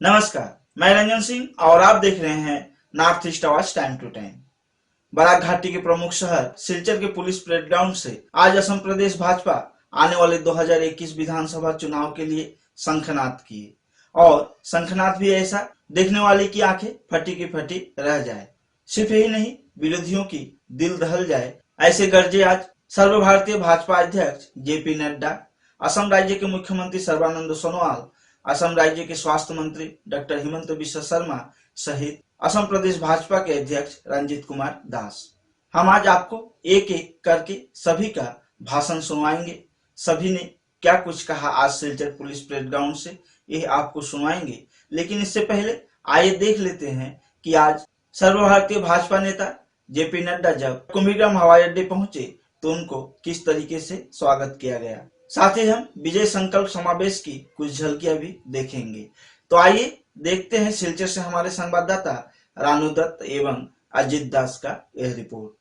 नमस्कार, मैं रंजन सिंह और आप देख रहे हैं नॉर्थ ईस्ट आवाज टाइम टू टाइम। बराक घाटी के प्रमुख शहर सिलचर के पुलिस परेड ग्राउंड से आज असम प्रदेश भाजपा आने वाले 2021 विधानसभा चुनाव के लिए शंखनाद किए और शंखनाद भी ऐसा देखने वाले की आंखें फटी की फटी रह जाए। सिर्फ यही नहीं, विरोधियों की दिल दहल जाए ऐसे गर्जे आज सर्वभारतीय भाजपा अध्यक्ष जेपी नड्डा, असम राज्य के मुख्यमंत्री सर्बानंद सोनोवाल, असम राज्य के स्वास्थ्य मंत्री डॉक्टर हिमंत बिश्व शर्मा सहित असम प्रदेश भाजपा के अध्यक्ष रंजीत कुमार दास। हम आज आपको एक एक करके सभी का भाषण सुनवाएंगे। सभी ने क्या कुछ कहा आज सिलचर पुलिस परेड ग्राउंड से, यह आपको सुनवाएंगे। लेकिन इससे पहले आइए देख लेते हैं कि आज सर्वभारतीय भाजपा नेता जेपी नड्डा जब कुंभीग्राम हवाई अड्डे पहुंचे तो उनको किस तरीके से स्वागत किया गया। साथ ही हम विजय संकल्प समावेश की कुछ झलकियां भी देखेंगे। तो आइए देखते हैं सिलचर से हमारे संवाददाता रानू दत्त एवं अजित दास का यह रिपोर्ट।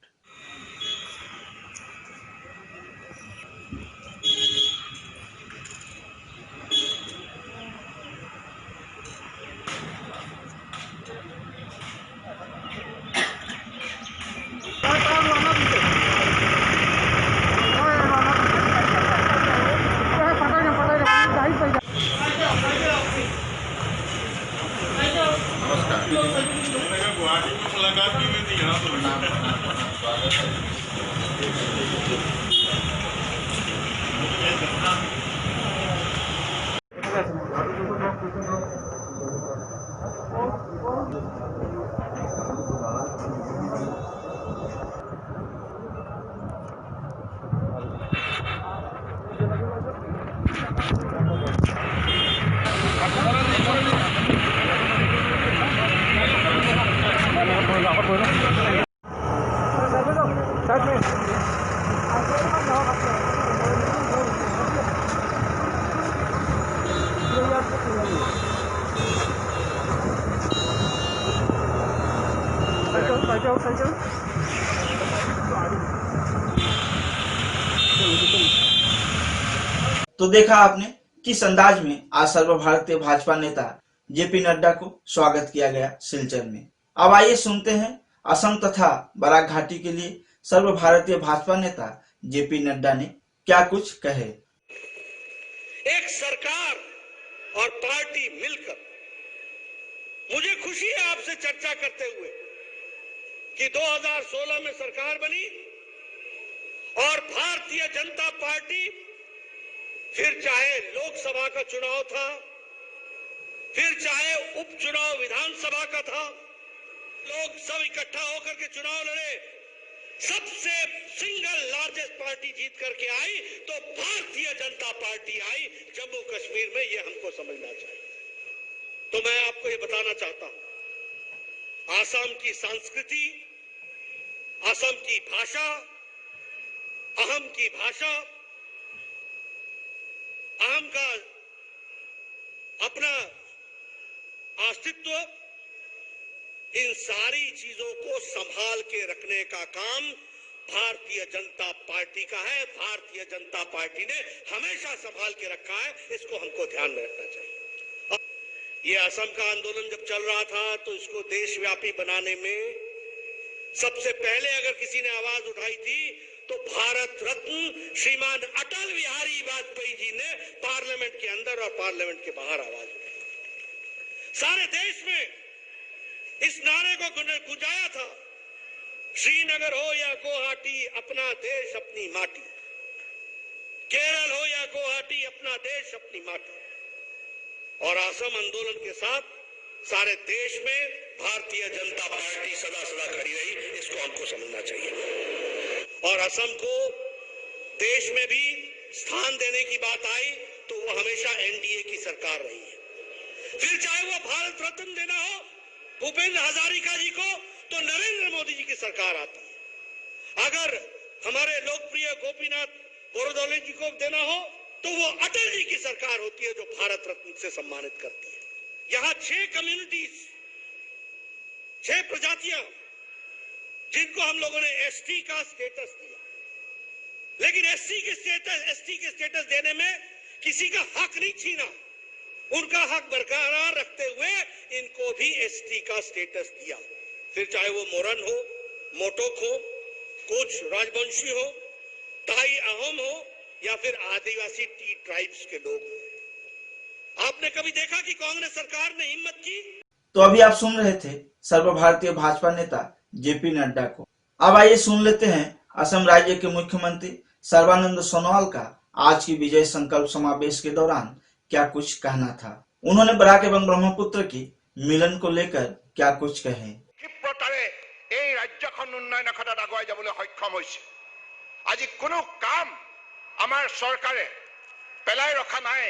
तो देखा आपने किस अंदाज में आज सर्वभारतीय भाजपा नेता जेपी नड्डा को स्वागत किया गया सिलचर में। अब आइए सुनते हैं असम तथा बराक घाटी के लिए सर्वभारतीय भाजपा नेता जेपी नड्डा ने क्या कुछ कहे। एक सरकार और पार्टी मिलकर, मुझे खुशी है आपसे चर्चा करते हुए कि 2016 में सरकार बनी और भारतीय जनता पार्टी, फिर चाहे लोकसभा का चुनाव था, फिर चाहे उपचुनाव विधानसभा का था, लोग सब इकट्ठा होकर के चुनाव लड़े, सबसे सिंगल लार्जेस्ट पार्टी जीत करके आई तो भारतीय जनता पार्टी आई जम्मू कश्मीर में। यह हमको समझना चाहिए। तो मैं आपको यह बताना चाहता हूं, असम की संस्कृति, असम की भाषा, अहम की भाषा, अहम का अपना अस्तित्व, इन सारी चीजों को संभाल के रखने का काम भारतीय जनता पार्टी का है। भारतीय जनता पार्टी ने हमेशा संभाल के रखा है, इसको हमको ध्यान में रखना चाहिए। ये असम का आंदोलन जब चल रहा था तो इसको देशव्यापी बनाने में सबसे पहले अगर किसी ने आवाज उठाई थी तो भारत रत्न श्रीमान अटल बिहारी वाजपेयी जी ने पार्लियामेंट के अंदर और पार्लियामेंट के बाहर आवाज उठाई। सारे देश में इस नारे को गुंजाया था, श्रीनगर हो या गुवाहाटी, अपना देश अपनी माटी, केरल हो या गुवाहाटी, अपना देश अपनी माटी। और असम आंदोलन के साथ सारे देश में भारतीय जनता पार्टी सदा सदा खड़ी रही, इसको हमको समझना चाहिए। और असम को देश में भी स्थान देने की बात आई तो वो हमेशा एनडीए की सरकार रही है। फिर चाहे वो भारत रत्न देना हो भूपेंद्र हजारिका जी को तो नरेंद्र मोदी जी की सरकार आती है। अगर हमारे लोकप्रिय गोपीनाथ बोरदोले जी को देना हो तो वो अटल जी की सरकार होती है जो भारत रत्न से सम्मानित करती है। यहां 6 कम्युनिटीज, 6 प्रजातियां जिनको हम लोगों ने एसटी का स्टेटस दिया, लेकिन एसटी के स्टेटस देने में किसी का हक नहीं छीना। उनका हक बरकरार रखते हुए इनको भी एसटी का स्टेटस दिया। फिर चाहे वो मोरन हो, मोटोक हो, कुछ राजवंशी हो, ताई अहोम हो या फिर आदिवासी टी ट्राइब्स के लोग हो। आपने कभी देखा कि कांग्रेस सरकार ने हिम्मत की? तो अभी आप सुन रहे थे सर्वभारतीय भाजपा नेता जेपी नड्डा को। अब आइए सुन लेते हैं असम राज्य के मुख्यमंत्री सर्बानंद सोनोवाल का आज की विजय संकल्प समावेश के दौरान क्या कुछ कहना था। उन्होंने बराक एवं ब्रह्मपुत्र की मिलन को लेकर क्या कुछ कहे। এই ৰাজ্যখন উন্নয়নৰ ক্ষেত্ৰত আগুৱাই যাবলৈ সক্ষম হৈছে। আজি কোনো কাম আমাৰ চৰকাৰে পেলাই ৰখা নাই।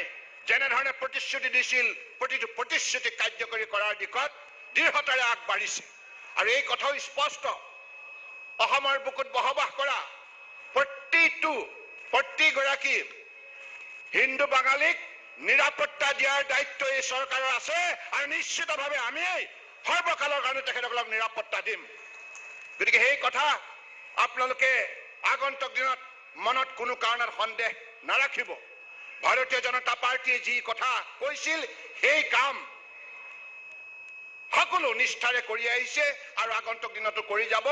যেনে ধৰণে প্ৰতিশ্ৰুতি দিছিল প্ৰতিটো প্ৰতিশ্ৰুতি কাৰ্যকৰী কৰাৰ দিশত দৃঢ়তাৰে আগবাঢ়িছে। আৰু এই কথাও স্পষ্ট, অসমৰ বুকুত বসবাস কৰা প্ৰতিগৰাকী হিন্দু বাঙালীক নিৰাপত্তা দিয়াৰ দায়িত্ব এই চৰকাৰৰ আছে আৰু নিশ্চিতভাৱে আমি সৰ্বকালৰ কাৰণে তেখেতসকলক নিৰাপত্তা দিম। গতিকে সেই কথা আপোনালোকে আগন্তুক দিনত মনত কোনো কাৰণত সন্দেহ নাৰাখিব। ভাৰতীয় জনতা পাৰ্টীয়ে যি কথা কৈছিল সেই কাম সকলো নিষ্ঠাৰে কৰি আহিছে আৰু আগন্তুক দিনতো কৰি যাব।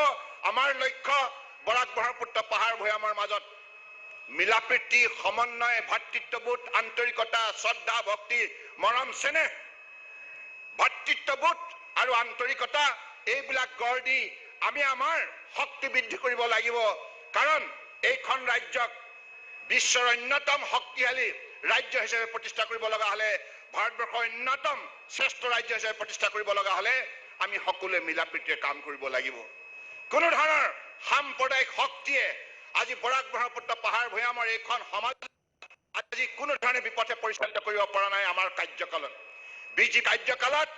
আমাৰ লক্ষ্য বৰাক ব্ৰহ্মপুত্ৰ পাহাৰ ভৈয়ামৰ মাজত মিলাপ্ৰীতি, সমন্বয়, ভাতৃত্ববোধ, আন্তৰিকতা, শ্ৰদ্ধা, ভক্তি, মৰম, চেনেহ, ভাতৃত্ববোধ আৰু আন্তৰিকতা এইবিলাক গঢ় দি আমি আমাৰ শক্তি বৃদ্ধি কৰিব লাগিব। কাৰণ এইখন ৰাজ্যক বিশ্বৰ অন্যতম শক্তিশালী ৰাজ্য হিচাপে প্ৰতিষ্ঠা কৰিব লগা হলে, ভাৰতবৰ্ষৰ অন্যতম শ্ৰেষ্ঠ ৰাজ্য হিচাপে প্ৰতিষ্ঠা কৰিব লগা হলে আমি সকলোৱে মিলাপ্ৰীতিৰে কাম কৰিব লাগিব। কোনো ধৰণৰ সাম্প্ৰদায়িক শক্তিয়ে আজি বৰাক ব্ৰহ্মপুত্ৰ পাহাৰ ভৈয়ামৰ এইখন সমাজ আজি কোনো ধৰণে বিপথে পৰিচালিত কৰিব পৰা নাই। আমাৰ কাৰ্যকালত বিজি কাৰ্যকালত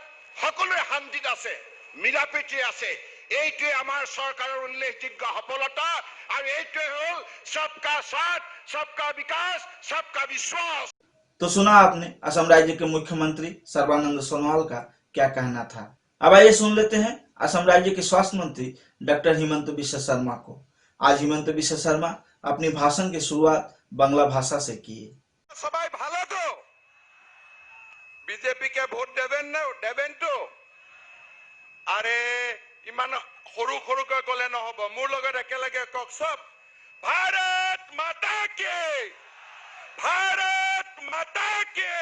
সকলোৱে শান্তিত আছে, মিলাপ্ৰীতি আছে। এইটোৱে আমাৰ চৰকাৰৰ উল্লেখযোগ্য সফলতা আৰু এইটোৱে হ'ল सबका साथ, सबका विकास, सबका विश्वास। तो सुना आपने असम राज्य के मुख्यमंत्री सर्बानंद सोनोवाल का क्या कहना था। अब आइए सुन लेते हैं असम राज्य के स्वास्थ्य मंत्री डॉक्टर हिमंत बिश्व शर्मा को। आज हिमंत बिश्व शर्मा अपनी भाषण की शुरुआत बांग्ला भाषा से किए। সবাই ভালো তো? বিজেপি কে ভোট দেবেন তো? আরে ইমান সৰু সৰুকৈ কলে নহব, মোৰ লগত একেলগে কক সব भारत माता के, भारत माता के,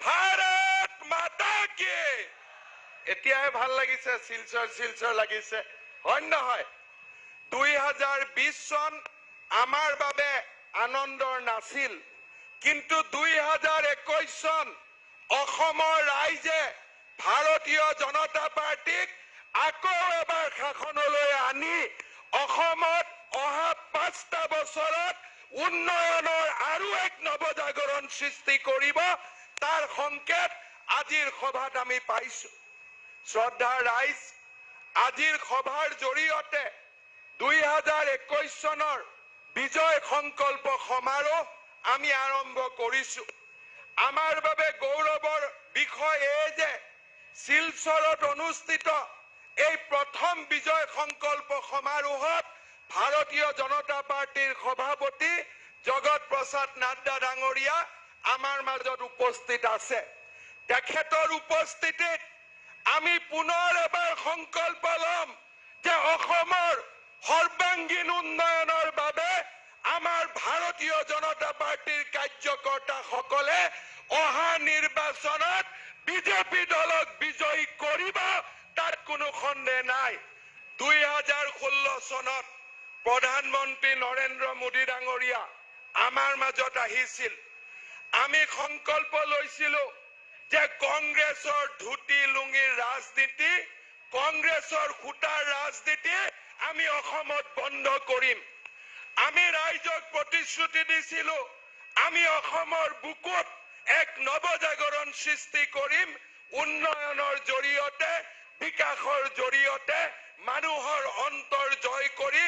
भारत माता के। এতিয়াই ভাল লাগিছে, শিলচৰ লাগিছে, হয় নহয়? 2020 চন আমাৰ বাবে আনন্দৰ নাছিল, কিন্তু 2021 চন অসমৰ ৰাইজে ভাৰতীয় জনতা পাৰ্টিক আকৌ এবাৰ শাসনলৈ আনি অসমত অহা 5টা বছৰত উন্নয়নৰ আৰু এক নৱজাগৰণ সৃষ্টি কৰিব, তাৰ সংকেত আজিৰ সভাত আমি পাইছো। শ্ৰদ্ধা ৰাইজ, আজিৰ সভাৰ জৰিয়তে 2021 চনৰ বিজয় সংকল্প সমাৰোহ আমি আৰম্ভ কৰিছো। আমাৰ বাবে গৌৰৱৰ বিষয় এই যে শিলচৰত অনুষ্ঠিত এই প্ৰথম বিজয় সংকল্প সমাৰোহত ভাৰতীয় জনতা পাৰ্টিৰ সভাপতি জগত প্ৰসাদ নাড্ডা ডাঙৰীয়া আমাৰ মাজত উপস্থিত আছে। তেখেতৰ উপস্থিতিত আমি পুনৰ এবাৰ সংকল্প ল'ম যে অসমৰ সৰ্বাংগীন উন্নয়নৰ বাবে আমাৰ ভাৰতীয় জনতা পাৰ্টিৰ কাৰ্যকৰ্তাসকলে অহা নিৰ্বাচনত বিজেপি দলক বিজয়ী কৰিব, তাত কোনো সন্দেহ নাই। 2016 চনত প্ৰধানমন্ত্ৰী নৰেন্দ্ৰ মোদী ডাঙৰীয়া আমাৰ মাজত আহিছিল। আমি সংকল্প লৈছিলো যে কংগ্ৰেছৰ ধুতি লুঙিৰ ৰাজনীতি, কংগ্ৰেছৰ খুটাৰ ৰাজনীতি আমি অসমত বন্ধ কৰিম। আমি ৰাইজক প্ৰতিশ্ৰুতি দিছিলো আমি অসমৰ বুকুত এক নৱজাগৰণ সৃষ্টি কৰিম, উন্নয়নৰ জৰিয়তে, বিকাশৰ জৰিয়তে মানুহৰ অন্তৰ জয় কৰি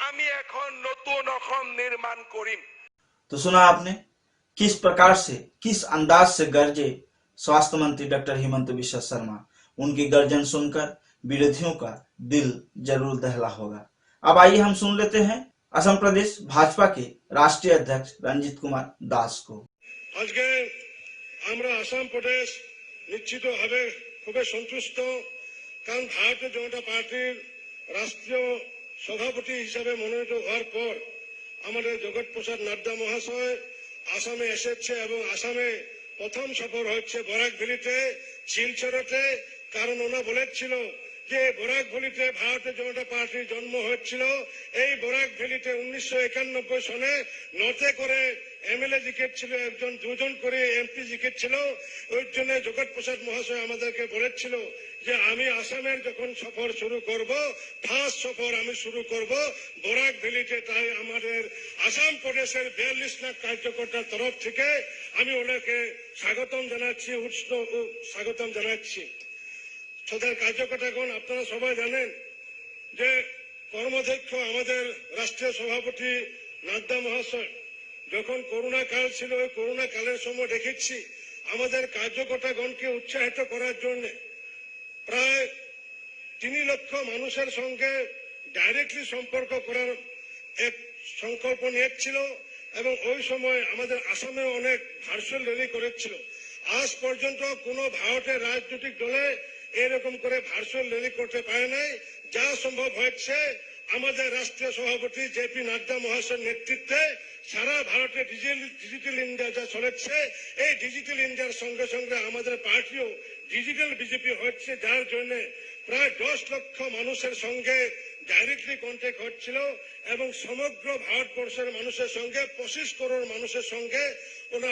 আমি এখন নতুন অসম নিৰ্মাণ কৰিম। तो सुना आपने किस प्रकार से, किस अंदाज से गरजे स्वास्थ्य मंत्री डॉक्टर हिमंत बिश्व शर्मा। उनकी गर्जन सुनकर विरोधियों का दिल जरूर दहला होगा। अब आइए हम सुन लेते हैं असम प्रदेश भाजपा के राष्ट्रीय अध्यक्ष रंजीत कुमार दास को। আজকে আমরা আসাম প্রদেশ নিশ্চিতভাবে খুবই সন্তুষ্ট, কারণ ভারতীয় জনতা পার্টির রাষ্ট্রীয় সভাপতি হিসাবে মনোনীত হওয়ার পর আমাদের জগৎ প্রসাদ নাড্ডা মহাশয় আসামে এসেছে এবং আসামে প্রথম সফর হচ্ছে বরাক ভ্যালিতে, শিলচরতে। কারণ ওনা বলেছিল যে বরাক ভ্যালিতে ভারতীয় জনতা পার্টির জন্ম হয়েছিল। এই বরাক ভ্যালিতে 1991 সনে নতে করে এমএলএ জিতেছিল, একজন দুজন করে এমপি জিতেছিল। ওই জন্য জগৎ প্রসাদ মহাশয় আমাদেরকে বলেছিল যে আমি আসামের যখন সফর শুরু করব, ফার্স্ট সফর আমি শুরু করব বরাক ভ্যালিতে। তাই আমাদের আসাম প্রদেশের 42 লাখ কার্যকর্তার তরফ থেকে আমি ওনাকে স্বাগতম জানাচ্ছি, উষ্ণ স্বাগতম জানাচ্ছি। সদর কার্যকর্তাগণ, আপনারা সবাই জানেন যে কর্মাধ্যক্ষ আমাদের রাষ্ট্রীয় সভাপতি নাড্ডা মহাশয় যখন করোনা কাল ছিল, ওই করোনা কালের সময় দেখেছি আমাদের কার্যকর্তাগণকে উৎসাহিত করার জন্য প্রায় 3 লক্ষ মানুষের সঙ্গে ডাইরেক্টলি সম্পর্ক করার এক সংকল্প নিয়েছিল। এবং ওই সময় আমাদের আসামে অনেক ভার্চুয়াল র্যালি করেছিল। আজ পর্যন্ত কোনো ভারতের রাজনৈতিক দলে এরকম করে ভার্চুয়াল র্যালি করতে পারে নাই। যা সম্ভব হয়েছে আমাদের রাষ্ট্রীয় সভাপতি জেপি নাড্ডা মহাশয়ের নেতৃত্বে সারা ভারতে ডিজিটাল ইন্ডিয়া যা চলেছে, এই ডিজিটাল ইন্ডিয়ার সঙ্গে সঙ্গে আমাদের পার্টিও ডিজিটাল বিজেপি হচ্ছে, যার জন্য প্রায় 10 লক্ষ মানুষের সঙ্গে ডাইরেক্টলি কন্ট্যাক্ট হচ্ছিল এবং সমগ্র ভারতবর্ষের মানুষের সঙ্গে 25 করোড় মানুষের সঙ্গে ওরা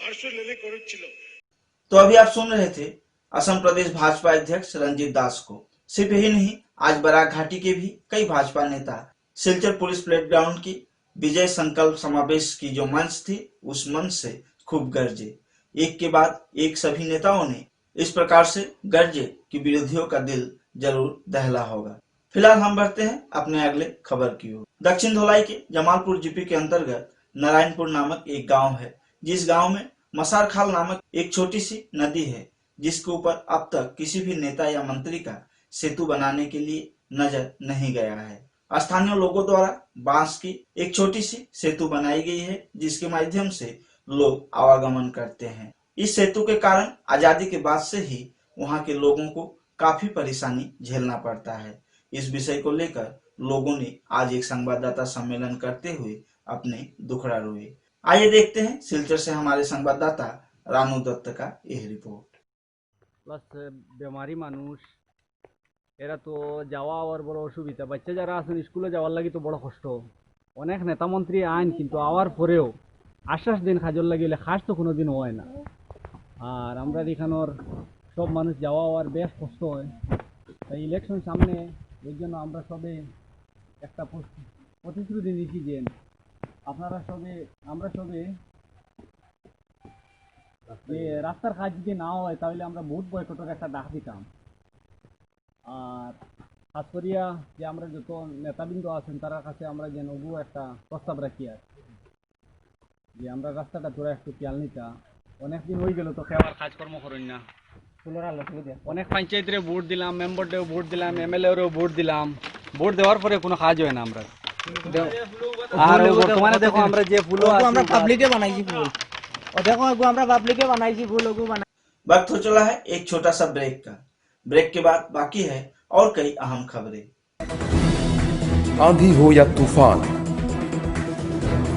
ভার্চুয়াল র্যালি করেছিল। तो अभी आप सुन रहे थे असम प्रदेश भाजपा अध्यक्ष रंजीत दास को। सिर्फ यही नहीं, आज बराक घाटी के भी कई भाजपा नेता सिलचर पुलिस प्लेट ग्राउंड की विजय संकल्प समावेश की जो मंच थी, उस मंच से खूब गरजे। एक के बाद एक सभी नेताओं ने इस प्रकार से गरजे कि विरोधियों का दिल जरूर दहला होगा। फिलहाल हम बढ़ते हैं अपने अगले खबर की ओर। दक्षिण धोलाई के जमालपुर जीपी के अंतर्गत नारायणपुर नामक एक गांव है, जिस गांव में मसार खाल नामक एक छोटी सी नदी है, जिसके ऊपर अब तक किसी भी नेता या मंत्री का सेतु बनाने के लिए नजर नहीं गया है। स्थानीय लोगों द्वारा बांस की एक छोटी सी सेतु बनाई गई है, जिसके माध्यम से लोग आवागमन करते हैं। इस सेतु के कारण आजादी के बाद से ही वहां के लोगों को काफी परेशानी झेलना पड़ता है। इस विषय को लेकर लोगों ने आज एक संवाददाता सम्मेलन करते हुए अपने दुखड़ा रोए। आइए देखते हैं सिलचर से हमारे संवाददाता रानू दत्त का यह रिपोर्ट। প্লাস বেমারি মানুষ এরা তো যাওয়া আওয়ার বড় অসুবিধা। বাচ্চা যারা আছেন স্কুলে যাওয়ার লাগি তো বড় কষ্ট। অনেক নেতা মন্ত্রী আইন কিন্তু আওয়ার পরেও আশ্বাস দিন কাজর লাগিলে খাস তো কোনোদিন হয় না। আর আমরা এখানোর সব মানুষ যাওয়া আওয়ার বেশ কষ্ট হয়। তাই ইলেকশন সামনে, এই জন্য আমরা সবে একটা প্রতিশ্রুতি নিচ্ছি যে আপনারা সবে, আমরা সবে যে রাস্তার কাজ যদি না হয় তাহলে আমরা বহুত বয়কটের একটা ডাক দিতাম। আর খাস করিয়া যে আমরা যত নেতাবৃন্দ আছেন তার কাছে আমরা যেন একটা প্রস্তাব রাখি আর যে আমরা রাস্তাটা ধরে একটু খেয়াল নিতা। অনেকদিন হয়ে গেল তো কেউ আর কাজকর্ম করেন না। অনেক পঞ্চায়েতরে ভোট দিলাম, মেম্বারদেরও ভোট দিলাম, এমএলএরও ভোট দিলাম। ভোট দেওয়ার পরে কোনো কাজ হয় না আমরা। আর বর্তমানে দেখো আমরা যে ফুল আমরা পাবলিকে বানাইছি ফুল, দেখো আমরা পাবলিকে বানাইছি ফুল বানাই। वक्त हो चला है एक छोटा सा ब्रेक का। ब्रेक के बाद बाकी है और कई अहम खबरें। आंधी हो या तूफान,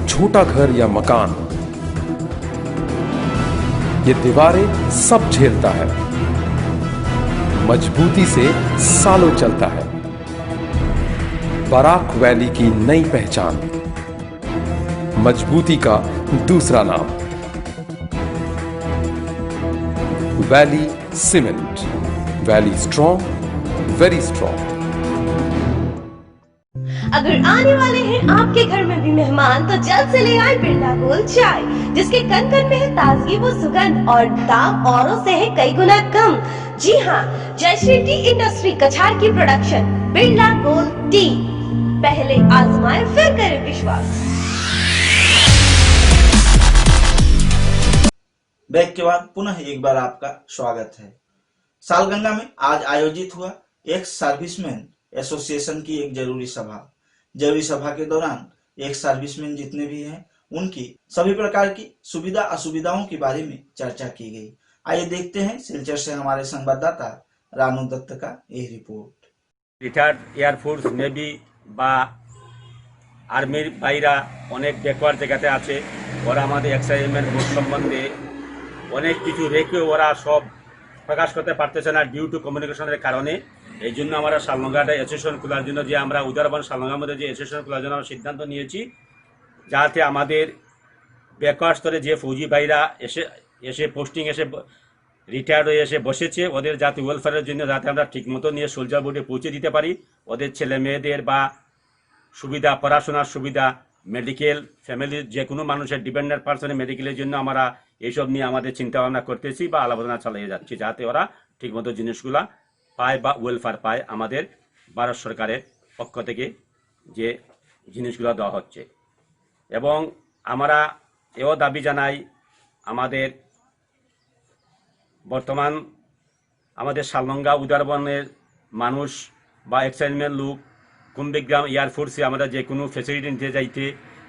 छोटा घर या मकान, ये दीवारें सब झेलता है, मजबूती से सालों चलता है। बराक वैली की नई पहचान, मजबूती का दूसरा नाम, valley cement. Valley strong, very strong. अगर आने वाले हैं आपके घर में भी मेहमान, तो जल्द से ले आए बिरला गोल्ड चाय, जिसके कन कन में है ताजगी वो सुगंध और दाम औरों से है कई गुना कम। जी हाँ, जयश्री टी इंडस्ट्री कछार की प्रोडक्शन बिरला गोल्ड टी। पहले आजमाए फिर करें विश्वास। ब्रेक के बाद पुनः एक बार आपका स्वागत है। सालगंगा में आज आयोजित हुआ एक्स सर्विसमैन एसोसिएशन की एक जरूरी सभा। जरूरी सभा के दौरान एक्स सर्विसमैन जितने भी हैं उनकी सभी प्रकार की सुविधा असुविधाओं के बारे में चर्चा की गई। आइए देखते हैं सिलचर से हमारे संवाददाता रानू दत्त का यह रिपोर्ट। रिटायर्ड एयरफोर्स नेवी বা আর্মির ভাইরা অনেক ব্যাকওয়ার্ড জায়গাতে আছে, ওরা আমাদের এক্সাইজমেন্ট বোর্ড সম্বন্ধে অনেক কিছু রেখে ওরা সব প্রকাশ করতে পারতেছে না ডিউ টু কমিউনিকেশনের কারণে। এই জন্য আমরা শালনগাটা অ্যাসোসিয়েশন খোলার জন্য যে আমরা উদারবন শালনগার মধ্যে যে অ্যাসোসিয়েশন খোলার জন্য আমরা সিদ্ধান্ত নিয়েছি, যাতে আমাদের ব্যাকওয়ার্ড স্তরে যে ফৌজি ভাইরা এসে পোস্টিং এসে রিটায়ার্ড হয়ে এসে বসেছে, ওদের যাতে ওয়েলফেয়ারের জন্য যাতে আমরা ঠিকমতো নিয়ে সোলজার বোর্ডে পৌঁছে দিতে পারি, ওদের ছেলে মেয়েদের বা সুবিধা, পড়াশোনার সুবিধা, মেডিকেল, ফ্যামিলির যে কোনো মানুষের ডিপেন্ডেন্ট পার্সনের মেডিকেলের জন্য আমরা এইসব নিয়ে আমাদের চিন্তা ভাবনা করতেছি বা আলোচনা চালিয়ে যাচ্ছি, যাতে ওরা ঠিকমতো জিনিসগুলা পায় বা ওয়েলফেয়ার পায় আমাদের ভারত সরকারের পক্ষ থেকে যে জিনিসগুলো দেওয়া হচ্ছে। এবং আমরা এও দাবি জানাই, আমাদের বর্তমান আমাদের শালনগা উদারবনের মানুষ বা এক্সাইজমেন্ট লোক কুম্বিগ্রাম এয়ারফোর্সে আমরা যে কোনো ফ্যাসিলিটি নিতে যাইতে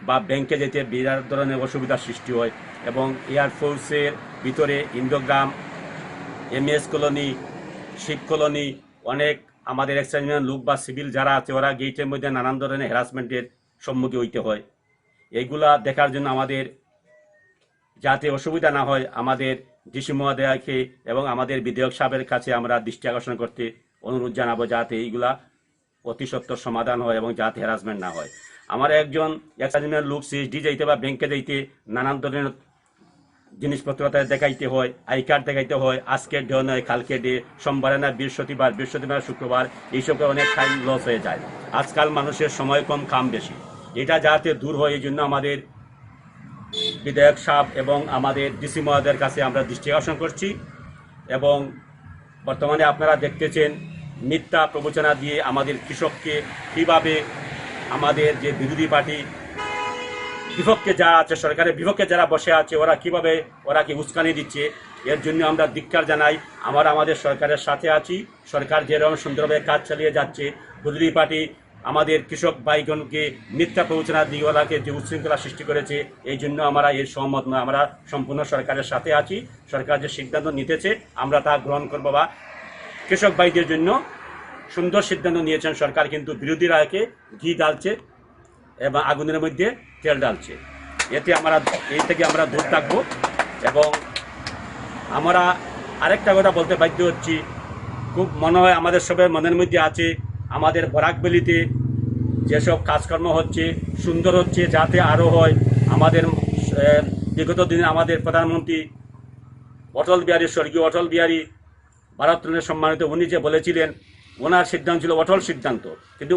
বা ব্যাংকে যেতে বিরাট ধরনের অসুবিধার সৃষ্টি হয়। এবং এয়ারফোর্সের ভিতরে ইন্দ্রগ্রাম, এমএস কলোনি, শিব কলোনি, অনেক আমাদের এক্সাইজমেন্ট লোক বা সিভিল যারা আছে ওরা গেটের মধ্যে নানান ধরনের হ্যারাসমেন্টের সম্মুখীন হইতে হয়। এইগুলা দেখার জন্য আমাদের যাতে অসুবিধা না হয়, আমাদের ডিসি মহোদয়কে এবং আমাদের বিধায়ক সাহেবের কাছে আমরা দৃষ্টি আকর্ষণ করতে অনুরোধ জানাবো, যাতে এইগুলা অতি সত্বর সমাধান হয় এবং যাতে হ্যারাসমেন্ট না হয়। আমার একজন এক্সাইজমেন্ট লোক সিএসডি যাইতে বা ব্যাংকে যাইতে নানান ধরনের জিনিসপত্র দেখাইতে হয়, আই কার্ড দেখাইতে হয়, আজকের ডে নয় কালকে ডে, সোমবারে না বৃহস্পতিবার, বৃহস্পতিবার শুক্রবার, এইসব অনেক টাইম লস হয়ে যায়। আজকাল মানুষের সময় কম, কাম বেশি। এটা যাতে দূর হয় এই জন্য আমাদের বিধায়ক সাহেব এবং আমাদের ডিসি মহোদয়ের কাছে আমরা দৃষ্টি আকর্ষণ করছি। এবং বর্তমানে আপনারা দেখতেছেন মিথ্যা প্রবচনা দিয়ে আমাদের কৃষককে কীভাবে আমাদের যে বিরোধী পার্টি বিপক্ষে যারা আছে, সরকারের বিপক্ষে যারা বসে আছে, ওরা কি উস্কানি দিচ্ছে। এর জন্য আমরা ধিক্কার জানাই। আমরা আমাদের সরকারের সাথে আছি। সরকার যেরকম সুন্দরভাবে কাজ চালিয়ে যাচ্ছে, বিরোধী পার্টি আমাদের কৃষক ভাইগণকে মিথ্যা প্রবচনা দিয়ে ওরাকে যে উচ্ছৃঙ্খলা সৃষ্টি করেছে, এই জন্য আমরা এর সহমত নয়। আমরা সম্পূর্ণ সরকারের সাথে আছি। সরকার যে সিদ্ধান্ত নিতেছে আমরা তা গ্রহণ করবো। বা কৃষক ভাইদের জন্য সুন্দর সিদ্ধান্ত নিয়েছেন সরকার, কিন্তু বিরোধীরা একে ঘি ডালছে এবং আগুনের মধ্যে তেল ডালছে। এই থেকে আমরা দূর থাকবো। এবং আমরা আরেকটা কথা বলতে বাধ্য হচ্ছি, খুব মনে হয় আমাদের সবার মনের মধ্যে আছে, আমাদের বরাকবেলিতে যেসব কাজকর্ম হচ্ছে সুন্দর হচ্ছে, যাতে আরও হয়। আমাদের বিগত দিনে আমাদের প্রধানমন্ত্রী স্বর্গীয় অটল বিহারী ভারতরত্নের সম্মানিত, উনি যে বলেছিলেন, ওনার সিদ্ধান্ত ছিল অটল সিদ্ধান্ত, কিন্তু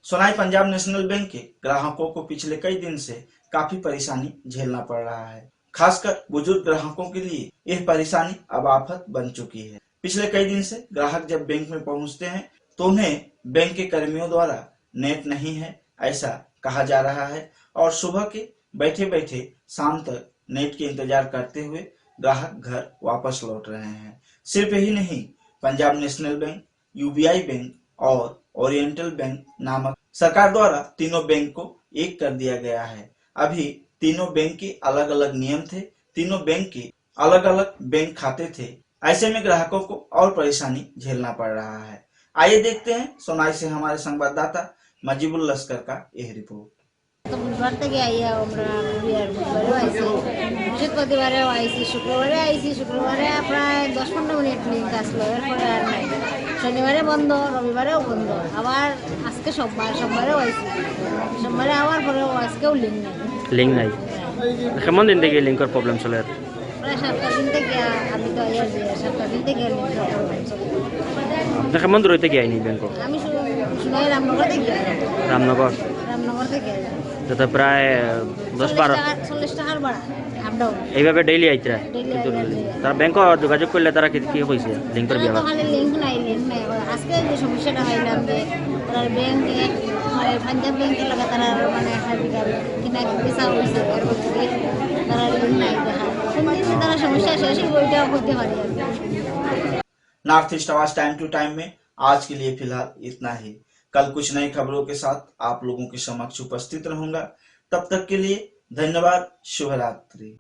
सोनाई पंजाब नेशनल बैंक के ग्राहकों को पिछले कई दिन से काफी परेशानी झेलना पड़ रहा है। खासकर बुजुर्ग ग्राहकों के लिए यह परेशानी अब आफत बन चुकी है। पिछले कई दिन से ग्राहक जब बैंक में पहुंचते हैं तो उन्हें बैंक के कर्मियों द्वारा नेट नहीं है ऐसा कहा जा रहा है, और सुबह के बैठे बैठे शाम तक नेट के इंतजार करते हुए ग्राहक घर वापस लौट रहे हैं। सिर्फ यही नहीं, Punjab national bank, UBI bank और ओरिएंटल बैंक नामक सरकार द्वारा तीनों बैंक को एक कर दिया गया है। अभी तीनों बैंक के अलग अलग नियम थे, तीनों बैंक के अलग अलग बैंक खाते थे। ऐसे में ग्राहकों को और परेशानी झेलना पड़ रहा है। आइए देखते हैं सोनाई से हमारे संवाददाता मजीबुल लश्कर का यह रिपोर्ट। তো বুধবার থেকে আইয়া আমরা বুধবারেও আইছি, বৃহস্পতিবারেও আইছি, শুক্রবারে আইছি। শুক্রবারে প্রায় 10-15 মিনিট লিঙ্ক আসলো, এরপরে আর নাই। শনিবারে বন্ধ, রবিবারেও বন্ধ। আবার আজকে সোমবারেও আইছি, সোমবারে আবার পরেও আজকেও লিঙ্ক নাই। কেমন দিন থেকে লিঙ্কের প্রবলেম চলে? প্রায় 7 দিন থেকে। আমি তো আইয়া 7 দিন থেকে লিঙ্কের প্রবলেম চলে। আপনি কেমন দূর থেকে আইনি ব্যাংক? আমি শুনাই রামনগর থেকে। রামনগর থেকে তো প্রায় 40 টাকার ভাড়া আপ ডাউন। এইভাবে ডেইলি আইতরা? কিন্তু তারা ব্যাংক যোগাযোগ করলে তারা কি কইছে লিঙ্কের ব্যাপারে? খালি লিঙ্ক নাই। আজকে যে সমস্যাটা হইলাম যে তারা ব্যাংকে পাঞ্জাব ব্যাংকের লাগে তারা মানে একটা বিঘা কিনা পয়সা হয়েছে, এরপর থেকে তারা লিঙ্ক নাই দেখা। কোনদিন তারা সমস্যা শেষ ওইটাও করতে পারি। नॉर्थ ईस्ट आवाज टाइम टू टाइम में आज के लिए फिलहाल इतना ही। कल कुछ नई खबरों के साथ आप लोगों के समक्ष उपस्थित रहूंगा। तब तक के लिए धन्यवाद। शुभ रात्रि।